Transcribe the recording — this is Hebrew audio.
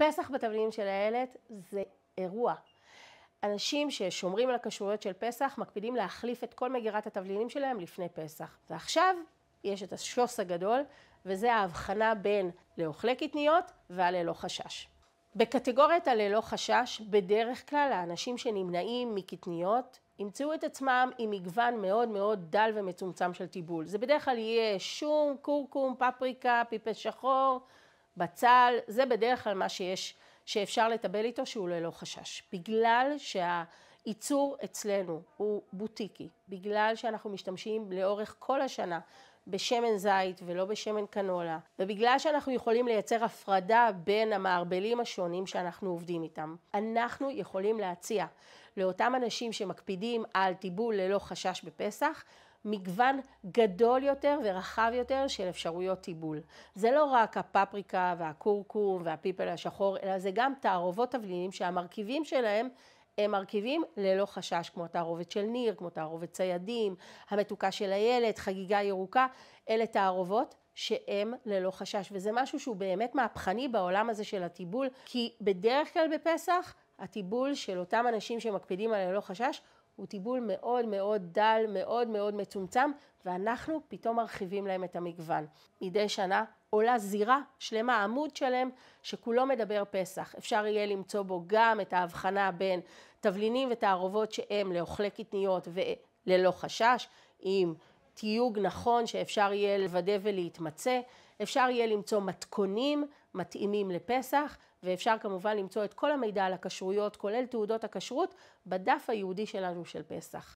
פסח בתבלינים של הילד זה אירוע. אנשים ששומרים על הכשרויות של פסח מקפידים להחליף את כל מגירת התבלינים שלהם לפני פסח. ועכשיו יש את השוס הגדול, וזה ההבחנה בין לאוכלי קטניות והללא חשש. בקטגוריית הללא חשש, בדרך כלל האנשים שנמנעים מקטניות ימצאו את עצמם עם מגוון מאוד מאוד דל ומצומצם של טיבול. זה בדרך כלל יהיה שום, קורקום, פפריקה, פיפס שחור, בצל, זה בדרך כלל מה שאפשר לטבל איתו שהוא ללא חשש. בגלל שהייצור אצלנו הוא בוטיקי, בגלל שאנחנו משתמשים לאורך כל השנה בשמן זית ולא בשמן קנולה, ובגלל שאנחנו יכולים לייצר הפרדה בין המערבלים השונים שאנחנו עובדים איתם, אנחנו יכולים להציע לאותם אנשים שמקפידים על טיבול ללא חשש בפסח, מגוון גדול יותר ורחב יותר של אפשרויות טיבול. זה לא רק הפפריקה והקורקום והפיפל השחור, אלא זה גם תערובות תבלינים שהמרכיבים שלהם הם מרכיבים ללא חשש, כמו תערובת של ניר, כמו תערובת ציידים, המתוקה של הילד, חגיגה ירוקה, אלה תערובות שהם ללא חשש. וזה משהו שהוא באמת מהפכני בעולם הזה של הטיבול, כי בדרך כלל בפסח הטיבול של אותם אנשים שמקפידים על ללא חשש הוא טיבול מאוד מאוד דל, מאוד מאוד מצומצם, ואנחנו פתאום מרחיבים להם את המגוון. מדי שנה עולה זירה שלמה, עמוד שלם, שכולו מדבר פסח. אפשר יהיה למצוא בו גם את ההבחנה בין תבלינים ותערובות שהם לאוכלי קטניות וללא חשש, עם תיוג נכון שאפשר יהיה לוודא ולהתמצא. אפשר יהיה למצוא מתכונים מתאימים לפסח, ואפשר כמובן למצוא את כל המידע על הכשרויות, כולל תעודות הכשרות, בדף הייעודי שלנו של פסח.